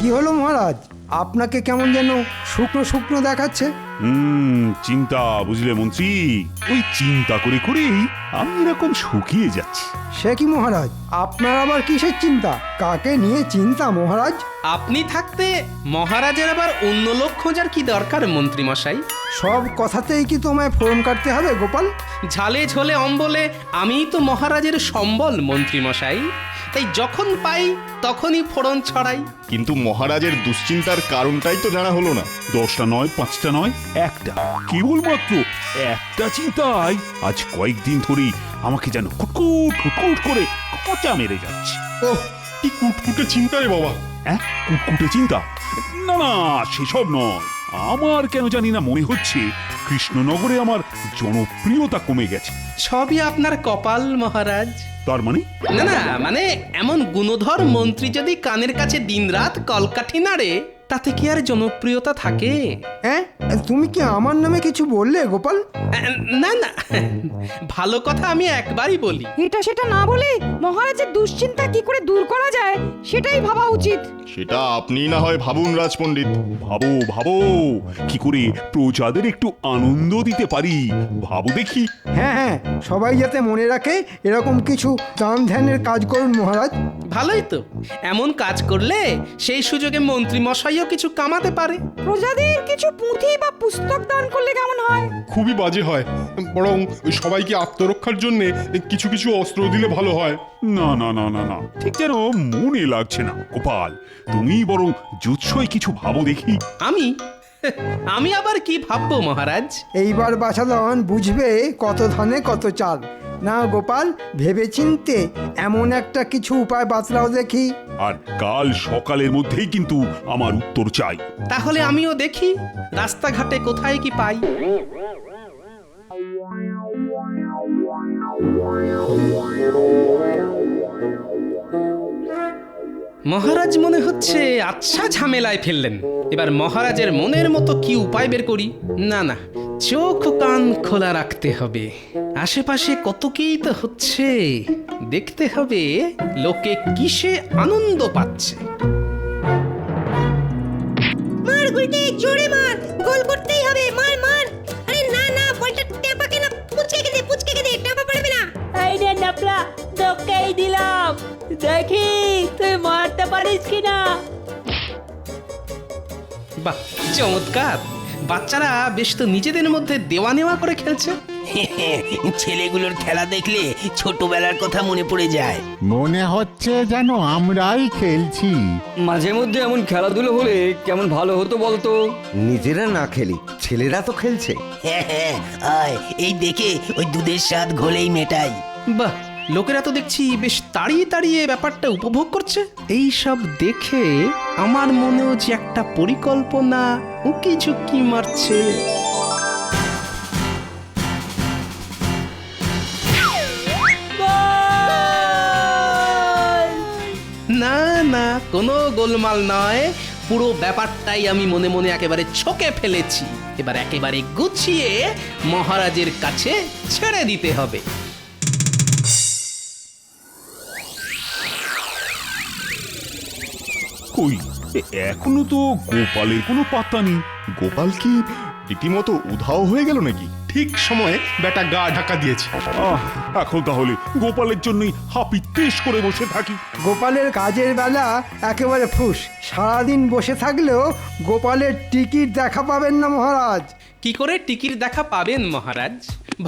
কি হলো মহারাজ, আপনাকে কেমন যেন শুকনো শুকনো দেখাচ্ছে? চিন্তা, বুঝলে মন্ত্রী, ওই চিন্তা করে করেই আমি এরকম শুকিয়ে যাচ্ছি। সে কি মহারাজ, আপনার আবার কিসের চিন্তা? কাকে নিয়ে চিন্তা মহারাজ? আপনি থাকতে মহারাজের আবার অন্য লোক খোঁজার কি দরকার মন্ত্রী মশাই? সব কথাতেই কি তোমায় ফোরন কাটতে হবে গোপাল? ঝালে ঝোলে অম্বলে আমিই তো মহারাজের সম্বল মন্ত্রী মশাই, তাই যখন পাই তখনই ফোড়ন ছড়াই। কিন্তু মহারাজের দুশ্চিন্তার কারণটাই তো জানা হলো না। 10টা নয়, 5টা নয়, একটা, কেবলমাত্র একটা চিন্তাই আজ কয়েকদিন ধরেই আমাকে যেন কুটকুট কুটকুট করে খোঁচা মেরে যাচ্ছে। ওহ, কি কুটকুটে চিন্তা রে বাবা। হ্যাঁ, কুটকুটে চিন্তা? না না, সেসব নয়। আমার কেন জানি না মনে হচ্ছে কৃষ্ণনগরে আমার জনপ্রিয়তা কমে গেছে। সবই আপনার কপাল মহারাজ। তার মানে? না না, মানে এমন গুণধর মন্ত্রী যদি কানের কাছে দিনরাত কলকাঠি নাড়ে, তাতে কি আর জনপ্রিয়তা থাকে? হ্যাঁ, তুমি কি আমার নামে কিছু বললে গোপাল? না না, ভালো কথা আমি একবারই বলি। এটা সেটা না বলে মহারাজের দুশ্চিন্তা কি করে দূর করা যায় সেটাই ভাবা উচিত। সেটা আপনি না হয় ভাবুন রাজপণ্ডিত। ভাবো ভাবো, কি করে প্রজাদের একটু আনন্দ দিতে পারি ভাবো দেখি। হ্যাঁ হ্যাঁ, সবাই যাতে মনে রাখে এরকম কিছু দান ধ্যানের কাজ করুন মহারাজ। ভালোই তো, এমন কাজ করলে সেই সুযোগে মন্ত্রী মশাইও কিছু কামাতে পারে। প্রজাদের কিছু পুঁথি বা পুস্তক দান করলে কেমন হয়? খুবই বাজে হয়, বরং সবাইকে আত্মরক্ষার জন্য কিছু কিছু অস্ত্র দিলে ভালো হয়। না না না না না, ঠিক যেন মনে লাগছে না। গোপাল, তুমি বরং জুৎসই কিছু ভাবো দেখি। আমি আবার কি ভাববো মহারাজ? এইবার বাছাধন বুঝবে কত ধানে কত চাল। না গোপাল, ভেবেচিন্তে এমন একটা কিছু উপায় বাতলাও দেখি। আর কাল সকালের মধ্যেই কিন্তু আমার উত্তর চাই। তাহলে আমিও দেখি রাস্তাঘাটে কোথায় কি পাই। মহারাজ মনে হচ্ছে আচ্ছা ঝামেলায় ফেললেন। এবার মহারাজের মনের মতো কি উপায় বের করি। না না, চোখ কান খোলা রাখতে হবে। আশেপাশে কত কি তো হচ্ছে, দেখতে হবে লোকে কিসে আনন্দ পাচ্ছে। মার গুলটে, জোরে মার, গোল করতেই হবে, মার মার। আরে না না, বলটা টেপাকে না, পুচকে দে, টেপা পড়বে না। এই রে নাপলা, তোকেই দিলাম, দেখি তুই মারতে পারিস কিনা। বাহ, চমৎকার! বাচ্চারা বেশ তো নিজেদের মধ্যে দেওয়া নেওয়া করে খেলছে। ছেলেগুলোর খেলা দেখলে ছোটবেলার কথা মনে পড়ে যায়। মনে হচ্ছে যেন আমরাই খেলছি। মাঝে মধ্যে এমন খেলাধুলো হলে কেমন ভালো হতো বলতো। নিজেরা না খেলি, ছেলেরা তো খেলছে। হ্যাঁ হ্যাঁ, আয় এই দেখে ওই দুধের স্বাদ ঘোলেই মেটাই। বাহ, লোকেরা তো দেখছি বেশ তাড়িয়ে তাড়িয়ে ব্যাপারটা উপভোগ করছে। এই সব দেখে আমার মনেও যে একটা পরিকল্পনা উকি ঝুঁকি মারছে। না না, কোনো গোলমাল নয়, পুরো ব্যাপারটাই আমি মনে মনে একেবারে ছকে ফেলেছি। এবার একেবারে গুছিয়ে মহারাজের কাছে ছেড়ে দিতে হবে। কই, এখনো তো গোপালের কোনো পাত্তা নেই। গোপাল কি রীতিমতো উধাও হয়ে গেল নাকি? ঠিক সময়ে বেটা গা ঢাকা দিয়েছে। এখন তাহলে গোপালের জন্যই হাপিত্তেশ করে বসে থাকি। গোপালের কাজের বেলা একেবারে ফুস। সারাদিন বসে থাকলেও গোপালের টিকিট দেখা পাবেন না মহারাজ। কি করে টিকির দেখা পাবেন মহারাজ?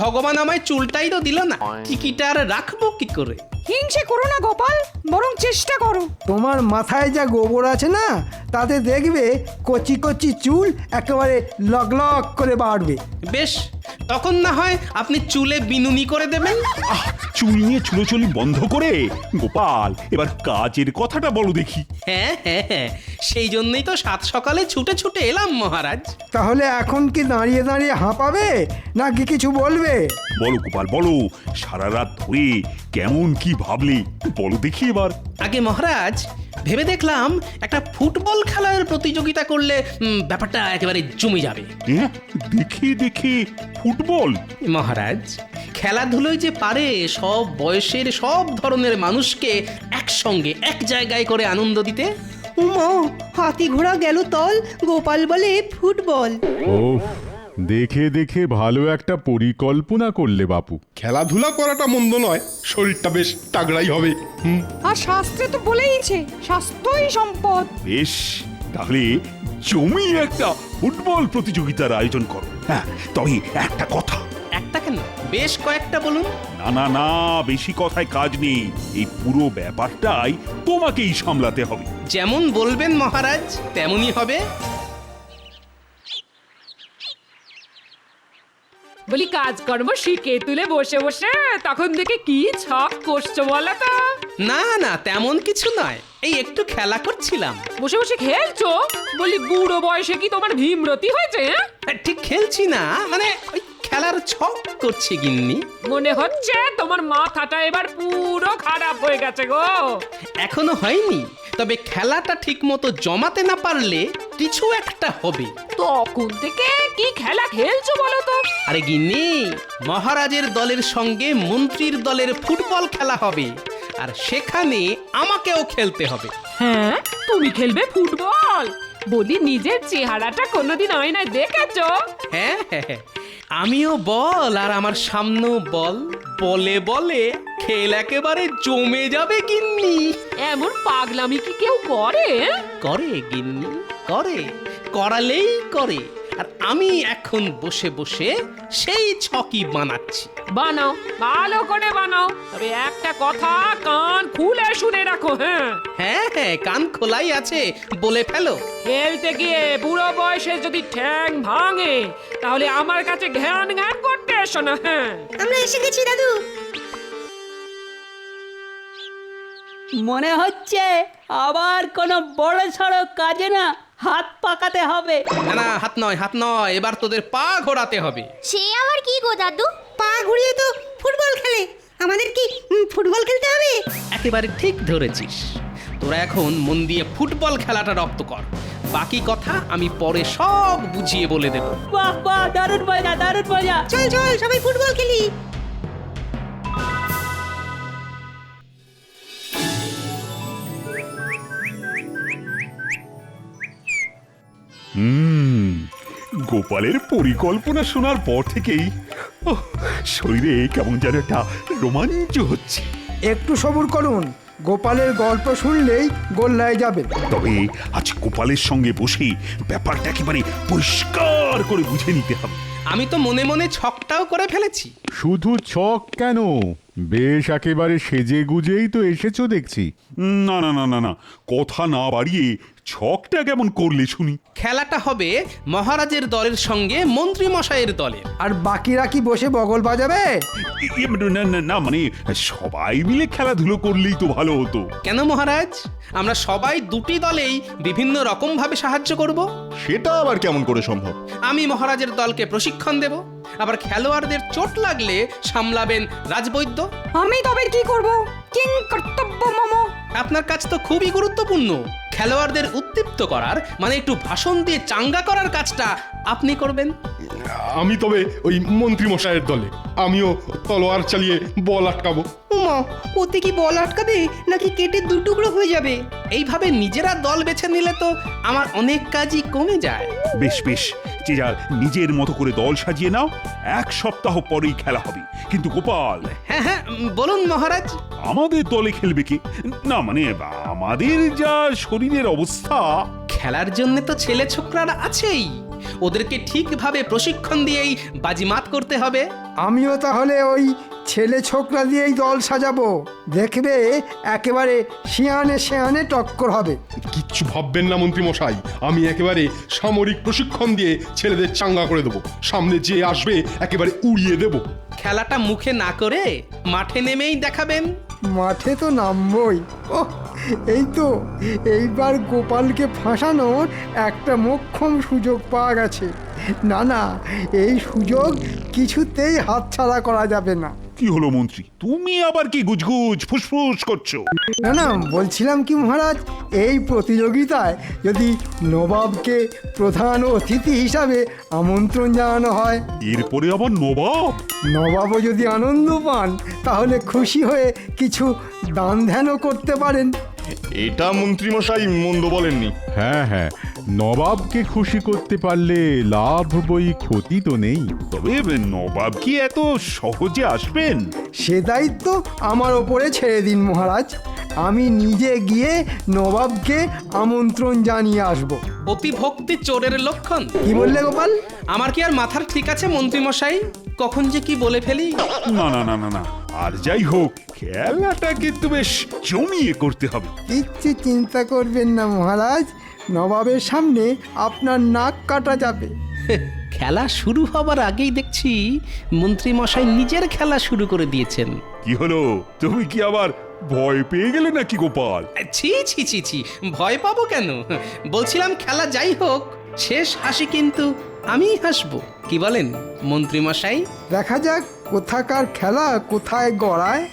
ভগবান আমায় চুলটাই তো দিল না, টিকিট আর রাখবো কি করে? হিংসে করো না গোপাল, বরং চেষ্টা করো। তোমার মাথায় যা গোবর আছে না, তাতে দেখবে কচি কচি চুল একেবারে লগ লগ করে বাড়বে। বেশ, তখন না হয় আপনি চুলে বিনুনি করে দেবেন। চুল নিয়ে চুলোচুলি বন্ধ করে গোপাল, এবার কাজের কথাটা বলো দেখি। হ্যাঁ হ্যাঁ হ্যাঁ, সেই জন্যই তো সাত সকালে ছুটে ছুটে এলাম মহারাজ। তাহলে এখন কি দাঁড়িয়ে দাঁড়িয়ে হাঁপাবে নাকি কিছু বলবে? বলো গোপাল বলো, সারা রাত ধরে কেমন কি ভাবলে বলো দেখি এবার। আগে মহারাজ, ভেবে দেখলাম একটা ফুটবল খেলার প্রতিযোগিতা করলে ব্যাপারটা একেবারে জমে যাবে। হ্যাঁ, দেখে দেখে ফুটবল? মহারাজ, খেলাধুলোয় যে পারে সব বয়সের সব ধরনের মানুষকে একসঙ্গে এক জায়গায় করে আনন্দ দিতে। উমা হাতি ঘোড়া গেল তল, গোপাল বলে ফুটবল। ও দেখে দেখে ভালো একটা পরিকল্পনা করলে বাপু। খেলাধুলা করাটা মন্দ নয়, শরীরটা বেশ তাগড়াই হবে। আর শাস্ত্রে তো বলেইছে স্বাস্থ্যই সম্পদ। বেশ, তাহলে জমিয়ে একটা ফুটবল প্রতিযোগিতার আয়োজন করো। হ্যাঁ, তবে একটা কথা। একটা কেন, বেশ কয়েকটা বলুন। না না না, বেশি কথায় কাজ নেই। এই পুরো ব্যাপারটাই তোমাকেই সামলাতে হবে। যেমন বলবেন মহারাজ তেমনই হবে। বলি কাজকর্ম শিখে তুলে বসে বসে তখন দেখে কি ছক করছো বলো তো? না না, তেমন কিছু নয়, এই একটু খেলা করছিলাম। বসে বসে খেলছো? বলি বুড়ো বয়সে কি তোমার ভীমরতি হয়েছে? ঠিক খেলছি না, মানে ওই খেলার ছক করছি গিন্নি। মনে হচ্ছে তোমার মাথাটা এবার পুরো খারাপ হয়ে গেছে গো। এখনো হয়নি, তবে খেলাটা ঠিক মতো জমাতে না পারলে কিছু একটা হবে। তখন থেকে কি খেলা খেলছো বলো তো? আরে গিন্নি, মহারাজের দলের সঙ্গে মন্ত্রীর দলের ফুটবল খেলা হবে, আর সেখানে আমাকেও খেলতে হবে। হ্যাঁ, তুমি খেলবে ফুটবল? বলি নিজের চেহারাটা কোনোদিন আয়নায় দেখেছো? হ্যাঁ হ্যাঁ হ্যাঁ, আমিও বল আর আমার সামনেও বল, বলে বলে খেল একেবারে জমে যাবে গিন্নি। এমন পাগলামি কি কেউ করে? করে গিন্নি, করে, করালেই করে। আর আমি এখন বসে বসে সেই ছকি বানাচ্ছি। বানাও, ভালো করে বানাও, তবে একটা কথা কান খুলে শুনে রাখো। হ্যাঁ হ্যাঁ হ্যাঁ, কান খোলাই আছে, বলে ফেলো। খেলতে গিয়ে বুড়ো বয়সে যদি ঠ্যাং ভাঙে তাহলে আমার কাছে ঘ্যান ঘ্যান করতে এসো না। হ্যাঁ, আমরা এসে গেছি দাদু। মনে হচ্ছে আবার কোনো বড় সড়ো কাজে না হাত পাকাতে হবে। না না, হাত নয়, হাত নয়, এবার তোদের পা ঘোরাতে হবে। সে আবার কি গো দাদু? পা ঘুরিয়ে তো ফুটবল খেলে, আমাদের কি ফুটবল খেলতে হবে? একেবারে ঠিক ধরেছিস। তোরা এখন মন দিয়ে ফুটবল খেলাটা রপ্ত কর, বাকি কথা আমি পরে সব বুঝিয়ে বলে দেব। বাহ বাহ, দারুণ মজা, দারুণ মজা। চল চল সবাই ফুটবল খেলি। গোপালের পরিকল্পনা শোনার পর থেকেই শরীরে কেমন যেন একটা রোমাঞ্চ হচ্ছে। একটু সবুর করুন, গোপালের গল্প শুনলেই গোল্লায় যাবে। তবে আজ গোপালের সঙ্গে বসে ব্যাপারটা একেবারে পরিষ্কার করে বুঝে নিতে হবে। আমি তো মনে মনে ছকটাও করে ফেলেছি। শুধু ছক কেন, বেশ একেবারে সেজে গুজেই তো এসেছো দেখছি। না না না না না, কথা না বাড়িয়ে ছকটা কেমন করলে শুনি। খেলাটা হবে মহারাজের দলের সঙ্গে মন্ত্রী মশাইয়ের দলের। আর বাকিরা কি বসে বগল বাজাবে? না না না, মানে সবাই মিলে খেলাধুলো করলেই তো ভালো হতো। কেন মহারাজ, আমরা সবাই দুটি দলেই বিভিন্ন রকম ভাবে সাহায্য করব। সেটা আবার কেমন করে সম্ভব? আমি মহারাজের দলকে প্রশিক্ষণ দেব, আবার খেলোয়াড়দের চোট লাগলে সামলাবেন রাজবৈদ্য। আমি তবে কি করব? কিং কর্তব্য মম। আপনার কাজ তো খুবই গুরুত্বপূর্ণ। খেলোয়াড়দের উদ্দীপ্ত করার, মানে একটু ভাষণ দিয়ে চাঙ্গা করার কাজটা আপনি করবেন। আমি তবে ওই মন্ত্রী মশাইয়ের দলে, আমিও তলোয়ার চালিয়ে বল আটকাবো। উমা, ওতে কি বল আটকাবে নাকি কেটে দু টুকরো হয়ে যাবে? এইভাবে নিজেরা দল বেছে নিলে তো আমার অনেক কাজই কমে যায়। বেশ বেশ, যে যার নিজের মতো করে দল সাজিয়ে নাও। 1 সপ্তাহ পরেই খেলা হবে। কিন্তু গোপাল। হ্যাঁ হ্যাঁ, বলুন মহারাজ। আমাদের দলে খেলবে কে? না মানে আমাদের যা শরীরের অবস্থা। খেলার জন্য তো ছেলে ছোকরারা আছেই, ওদেরকে ঠিকভাবে প্রশিক্ষণ দিয়েই বাজিমাত করতে হবে। আমিও তাহলে ওই ছেলে ছোকরা দিয়েই দল সাজাবো। দেখবে একেবারে শিয়ানে শিয়ানে টক্কর হবে। কিচ্ছু ভাববেন না মন্ত্রী মশাই, আমি একেবারে সামরিক প্রশিক্ষণ দিয়ে ছেলেদের চাঙ্গা করে দেবো। সামনে যে আসবে একেবারে উড়িয়ে দেবো। খেলাটা মুখে না করে মাঠে নেমেই দেখাবেন। মাঠে তো নামবই। ও এই তো, এইবার গোপালকে ফাঁসানোর একটা মোক্ষম সুযোগ পাওয়া গেছে। না না, এই সুযোগ কিছুতেই হাতছাড়া করা যাবে না। কি হলো মন্ত্রী, তুমি আবার কি গুজগুজ ফুসফুস করছো? না না, বলছিলাম কি মহারাজ, এই প্রতিযোগিতায় যদি নবাবকে প্রধান অতিথি হিসাবে আমন্ত্রণ জানানো হয়। এরপরে আবার নবাব? নবাবও যদি আনন্দ পান তাহলে খুশি হয়ে কিছু দান ধ্যানও করতে পারেন। এটা মন্ত্রীমশাই মন্দ বলেননি। হ্যাঁ হ্যাঁ, নবাবকে খুশি করতে পারলে লাভ বই, ক্ষতি তো নেই। তবে নবাব কি এত সহজে আসবেন? সে দায়িত্ব আমার ওপরে ছেড়ে দিন মহারাজ। আমি নিজে গিয়ে নবাবকে আমন্ত্রণ জানিয়ে আসব। অতিভক্তি চোরের লক্ষণ। কি বললে গোপাল? আমার কি আর মাথার ঠিক আছে মন্ত্রী মশাই? কখন যে কি বলে ফেলি। না না না না না, আর যাই হোক খেলাটা কিন্তু বেশ জমিয়ে করতে হবে। কিচ্ছু চিন্তা করবেন না মহারাজ, নবাবের সামনে আপনার নাক কাটা যাবে। খেলা শুরু হবার আগেই দেখছি মন্ত্রী মশাই নিজের খেলা শুরু করে দিয়েছেন। কি হলো, তুমি কি আবার ভয় পেয়ে গেলে নাকি গোপাল? ছি ছি ছি ছি, ভয় পাবো কেন? বলছিলাম খেলা যাই হোক, শেষ হাসি কিন্তু আমিই হাসবো। কি বলেন মন্ত্রী মশাই? দেখা যাক কোথাকার খেলা কোথায় গড়ায়।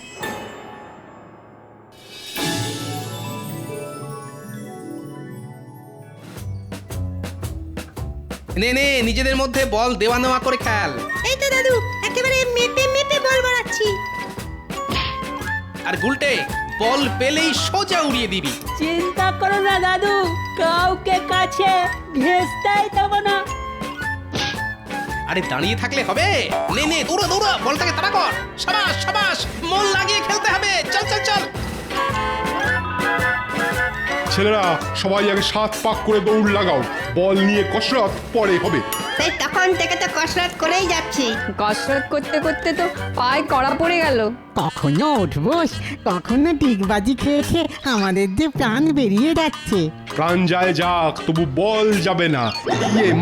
নে নে, নিজেদের মধ্যে বল দেওয়া নেওয়া করে খেল। এই তো দাদু, একেবারে মেপে মেপে বল বাড়াচ্ছি। আর গুলটে, বল পেলেই সোজা উড়িয়ে দিবি। চিন্তা করো না দাদু, কাউকে কাছে ঘেঁষতেই দেবো না। আরে দাঁড়িয়ে থাকলে হবে? নে নে, দৌড়া দৌড়া, বলটাকে তাড়া কর। সাবাস সাবাস, মন লাগিয়ে খেলতে হবে। চল চল চল। ছেলেরা সবাই আগে 7 পাক করে দৌড় লাগাও, বল নিয়ে কসরত পরে হবে। তাই তখন থেকে তো কসরত করেই যাচ্ছি। কসরত করতে করতে তো পায়ে কড়া পড়ে গেল। কখনো উঠবোস, কখনো ডিগবাজি খেয়ে খেয়ে আমাদের যে প্রাণ বেরিয়ে যাচ্ছে। প্রাণ যায় যাক, তবু বল যাবে না,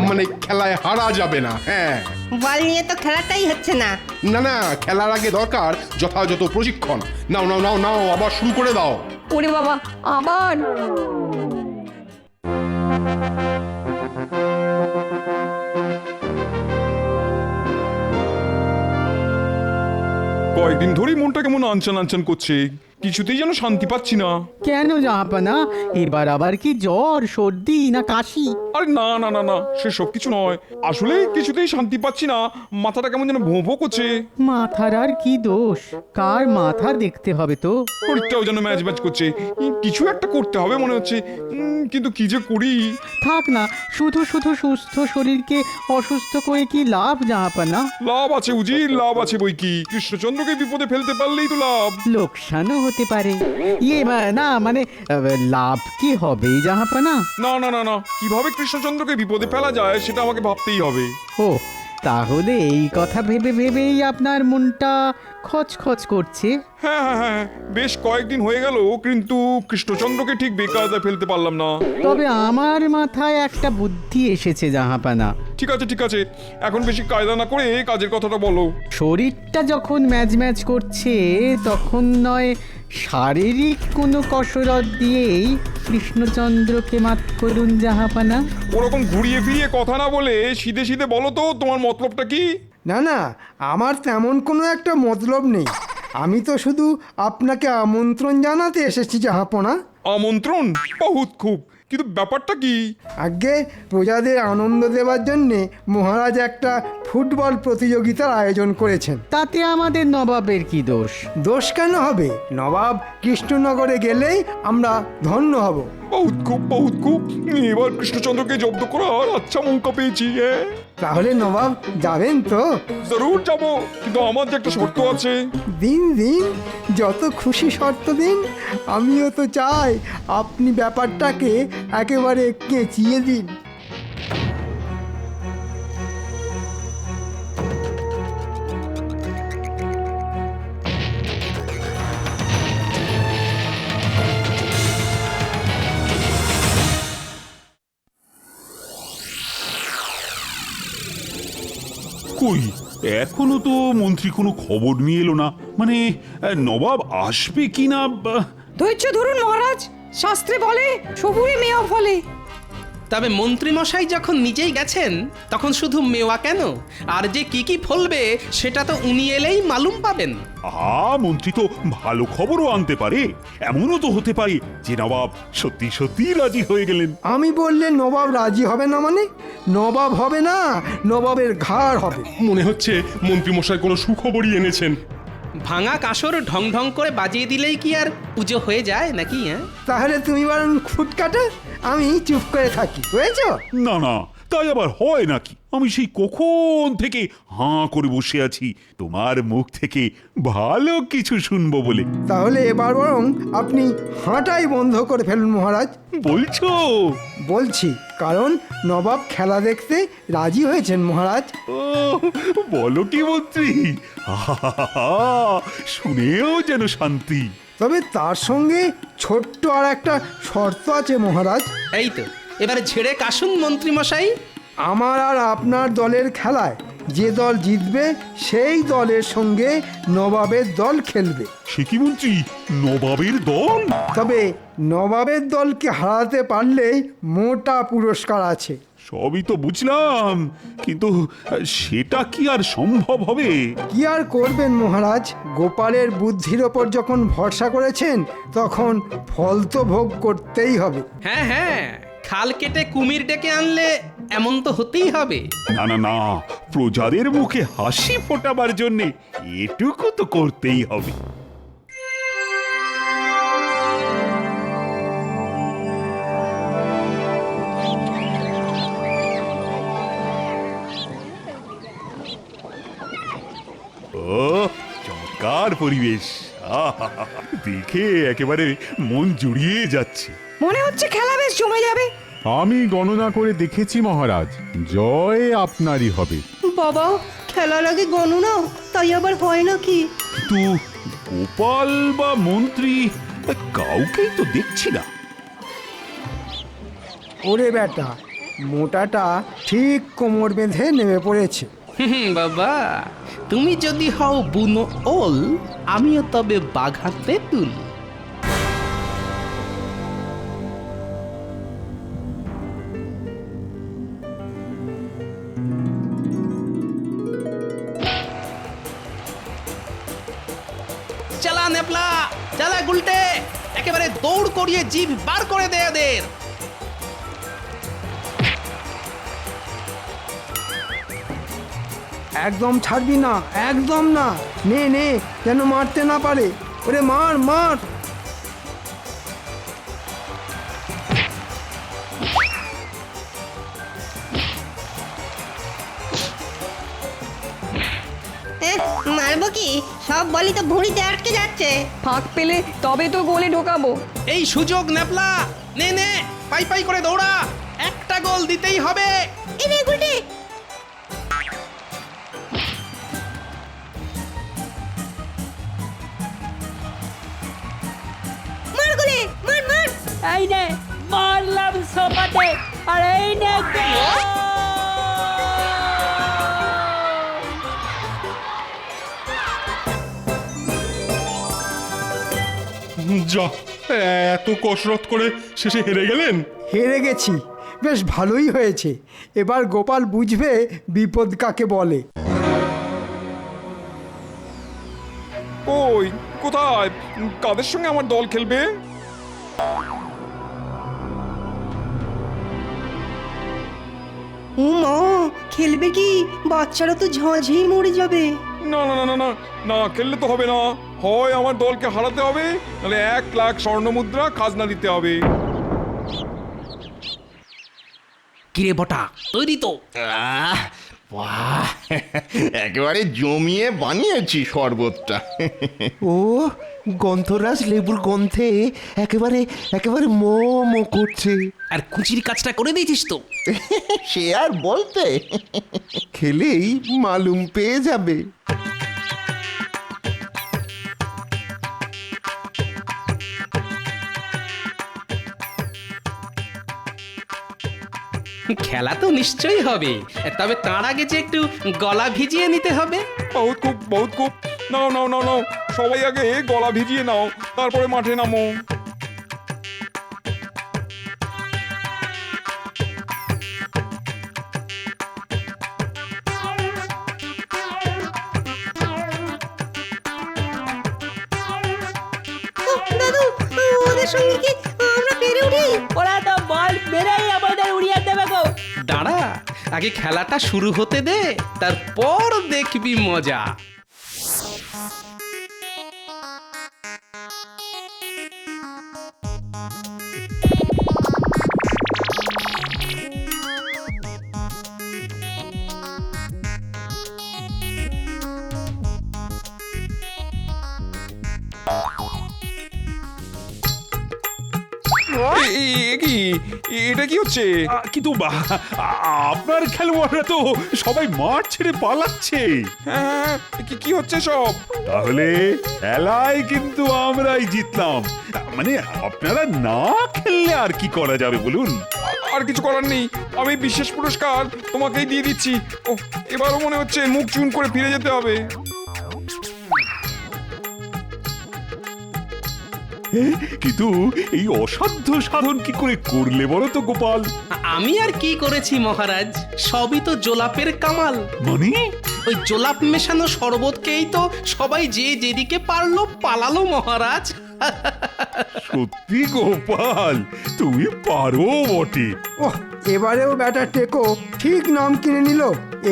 মানে খেলায় হারা যাবে না। হ্যাঁ, বল নিয়ে তো খেলাটাই হচ্ছে না। না না, খেলার আগে দরকার যথাযথ প্রশিক্ষণ। নাও নাও নাও নাও, আবার শুরু করে দাও। ওরে বাবা, আবার কয়েকদিন ধরেই মনটা কেমন আনচান আনচান করছে, কিছুতেই যেন শান্তি পাচ্ছি না। কেন জাহাপানা, এবার আবার কি জ্বর, সর্দি না কাশি? আরে না না না না, সেসব কিছু নয়, আসলে কিছুতেই শান্তি পাচ্ছি না, মাথাটা কেমন যেন ভোঁ ভোঁ করছে। মাথার আর কি দোষ? কার মাথা দেখতে হবে তো? শরীরটাও যেন ম্যাচ ম্যাচ করছে, কিছু একটা করতে হবে মনে হচ্ছে, কিন্তু কি যে করি। থাক না, শুধু শুধু সুস্থ শরীরকে অসুস্থ করে কি লাভ জাহাপানা? লাভ আছে উজির, লাভ আছে বই কি, কৃষ্ণচন্দ্রকে বিপদে ফেলতে পারলেই তো লাভ। লোকসানও হতে পারে। না মানে লাভ কি হবে জাহাপানা? না না না না, কিভাবে কৃষ্ণচন্দ্রকে বিপদে ফেলা যায় সেটা আমাকে ভাবতেই হবে। ও, তাহলে এই কথা ভেবে ভেবেই আপনার মনটা খচখচ করছে। হ্যাঁ হ্যাঁ হ্যাঁ, বেশ কয়েকদিন হয়ে গেল, কিন্তু কৃষ্ণচন্দ্রকে ঠিক বেকায়দায় ফেলতে পারলাম না। তবে আমার মাথায় একটা বুদ্ধি এসেছে জাহাপানা। ঠিক আছে ঠিক আছে, এখন বেশি কায়দা না করে কাজের কথাটা বলো। শরীরটা যখন ম্যাচ ম্যাচ করছে, তখন নয় শারীরিক কোনো কসরত দিয়েই কৃষ্ণচন্দ্রকে মাত করুন জাহাপানা। ওরকম ঘুরিয়ে ফিরিয়ে কথা না বলে সিধে সিধে বলো তো তোমার মতলবটা কি? না না, আমার তেমন কোনো একটা মতলব নেই। আমি তো শুধু আপনাকে আমন্ত্রণ জানাতে এসেছি জাহাপনা। আমন্ত্রণ? বহুত খুব, কিন্তু ব্যাপারটা কি? আগে প্রজাদের আনন্দ দেওয়ার জন্যে মহারাজ একটা ফুটবল প্রতিযোগিতার আয়োজন করেছেন। তাতে আমাদের নবাবের কি দোষ? দোষ কেন হবে? নবাব কৃষ্ণনগরে গেলেই আমরা ধন্য হব। বহুত খুব বহুত খুব, এবার কৃষ্ণচন্দ্রকে জব্দ করার আচ্ছা মৌকা পেয়েছি। তাহলে নবাব যাবেন তো? জরুর যাবো, কিন্তু আমার যে একটা শর্ত আছে। দিন দিন, যত খুশি শর্ত দিন। আমিও তো চাই আপনি ব্যাপারটাকে একেবারে কেঁচিয়ে দিন। কই, এখনো তো মন্ত্রী কোনো খবর নিয়ে এলো না। মানে নবাব আসবে কিনা। ধৈর্য ধরুন মহারাজ, শাস্ত্রে বলে সবুরে মেয়া ফলে। তবে মন্ত্রী মশাই যখন নিজেই গেছেন, তখন শুধু মেওয়া কেন, আর যে কি কি ফলবে সেটা তো উনি এলেই মালুম পাবেন। মন্ত্রী তো ভালো খবরও আনতে পারে। এমনও তো হতে পারে যে নবাব সত্যি সত্যি রাজি হয়ে গেলেন। আমি বললে নবাব রাজি হবে না? মানে নবাব হবে না, নবাবের ঘাড় হবে। মনে হচ্ছে মন্ত্রী মশাই কোনো সুখবরই এনেছেন। ভাঙা কাসর ঢং ঢং করে বাজিয়ে দিলেই কি আর পুজো হয়ে যায় নাকি? হ্যাঁ, তাহলে তুমি বরং খুট কাটো, আমি চুপ করে থাকি, বুঝেছো? না না, তাই আবার হয় নাকি? আমি সেই কখন থেকে হাঁ করে বসে আছি তোমার মুখ থেকে ভালো কিছু শুনবো বলে। তাহলে এবার বরং আপনি হাঁটাই বন্ধ করে ফেলুন মহারাজ। বলছো? বলছি, কারণ নবাব খেলা দেখতে রাজি হয়েছেন মহারাজ। ও, বলো কি মন্ত্রী? আহা, শুনেও যেন শান্তি। তবে তার সঙ্গে ছোট্ট আর একটা শর্ত আছে মহারাজ। এই তো, এবারে ঝেড়ে কাশুন মন্ত্রী মশাই। আমার আর আপনার দলের খেলায় যে দল জিতবে সেই দলের সঙ্গে নবাবের দল খেলবে। সে কি মন্ত্রী, নবাবের দল? তবে নবাবের দলকে হারাতে পারলেই মোটা পুরস্কার আছে। সবই তো বুঝলাম, কিন্তু সেটা কি আর সম্ভব হবে? কি আর করবেন মহারাজ, গোপালের বুদ্ধির ওপর যখন ভরসা করেছেন তখন ফল তো ভোগ করতেই হবে। হ্যাঁ হ্যাঁ, খাল কেটে কুমির ডেকে আনলে এমন তো হতেই হবে। না না না, প্রজাদের মুখে হাসি ফোটাবার জন্যে এটুকু তো করতেই হবে। ও, চমৎকার পরিবেশ, আহা, দেখে একেবারে মন জুড়িয়ে যাচ্ছে। মনে হচ্ছে খেলা বেশ জমে যাবে। আমি গণনা করে দেখেছি মহারাজ, জয় আপনারই হবে। বাবা, খেলার আগে গণনা, তাই আবার হয় নাকি? কিন্তু গোপাল বা মন্ত্রী কাউকেই তো দেখছি না। ওরে বেটা, মোটাটা ঠিক কোমর বেঁধে নেমে পড়েছে। বাবা, তুমি যদি হও বুনো ওল, আমিও তবে বাঘা তেঁতুল। চালা নেপলা, চালা গুলটে, একেবারে দৌড় করিয়ে জিভ বার করে দে এদের। একদম ছাড়বি না, একদম না। নে নে, যেন মারতে না পারে। ওরে মার মার। মারবো কি? সব বলি তো ভুঁড়িতে আটকে যাচ্ছে। ফাঁক পেলে তবে তো গোলে ঢোকাবো। এই সুযোগ নেপলা, নে নে, পাই পাই করে দৌড়া, একটা গোল দিতেই হবে। এনে গুলটে, মার গুলে, মার মার। এই নে, মারলাম সোপাতে, আর এই নে গোল! যা, এত কসরত করে শেষে হেরে গেলেন। হেরে গেছি, বেশ ভালোই হয়েছে। এবার গোপাল বুঝবে বিপদ কাকে বলে। ওই কোথায়, কাদের সঙ্গে আমার দল খেলবে? ও মা, খেলবে কি? বাচ্চারা তো ঝাঁঝেই মরে যাবে। না না না না না না, খেললে তো হবে না। হয় আমার দলকে হারাতে হবে, নাহলে 1,00,000 স্বর্ণমুদ্রা খাজনা দিতে হবে। কিরে বটা, তৈরি তো? বাহ, একেবারে জমিয়ে বানিয়েছি শরবতটা। ও, গন্ধরাজ লেবুর গন্ধে একেবারে একেবারে মো মো করছে। আর কুচির কাজটা করে দিয়েছিস তো? সে আর বলতে, খেলেই মালুম পেয়ে যাবে। খেলা তো নিশ্চয়ই হবে, তবে তার আগে যে একটু গলা ভিজিয়ে নিতে হবে। বহুত খুব, বহুত খুব। নাও নাও নাও নাও, সবাই আগে গলা ভিজিয়ে নাও, তারপরে মাঠে নামো। দাদু, ওদের সঙ্গে কি আমরা পেরে উঠি? ওরা তো বল মেরেই আমাদের উড়িয়ে দেবে গো। দাঁড়া, আগে খেলাটা শুরু হতে দে, তারপর দেখবি মজা। কি এটা কি হচ্ছে? কিন্তু আপনার খেলোয়াড়রা তো সবাই মাঠ ছেড়ে পালাচ্ছে। হ্যাঁ, কি হচ্ছে সব? তাহলে খেলায় কিন্তু আমরাই জিতলাম। মানে আপনারা না খেললে আর কি করা যাবে বলুন? আর কিছু করার নেই, আমি বিশেষ পুরস্কার তোমাকেই দিয়ে দিচ্ছি। ও, এবারও মনে হচ্ছে মুখ চুন করে ফিরে যেতে হবে। কিন্তু এই অসাধ্য সাধন কি করে করলে বলো তো গোপাল? আমি আর কি করেছি মহারাজ, সবই তো জোলাপের কামাল। মানে ওই জোলাপ মেশানো শরবতকেই তো সবাই যে যেদিকে পারলো পালালো মহারাজ। সত্যি গোপাল, তুমি পারো বটে। ওহ, এবারেও ব্যাটা টেকো ঠিক নাম কিনে নিল,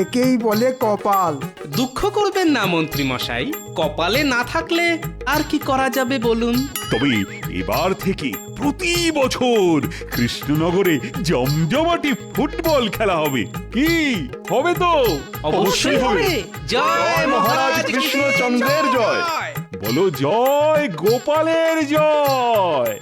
একেই বলে কপাল। দুঃখ করবেন না মন্ত্রী মশাই, কপালে না থাকলে আর কি করা যাবে বলুন। তবে এবার থেকে প্রতি বছর কৃষ্ণনগরে জমজমাটি ফুটবল খেলা হবে। কি হবে তো? অবশ্যই হবে। জয় মহারাজ কৃষ্ণচন্দ্রের জয়। বলো জয় গোপালের জয়।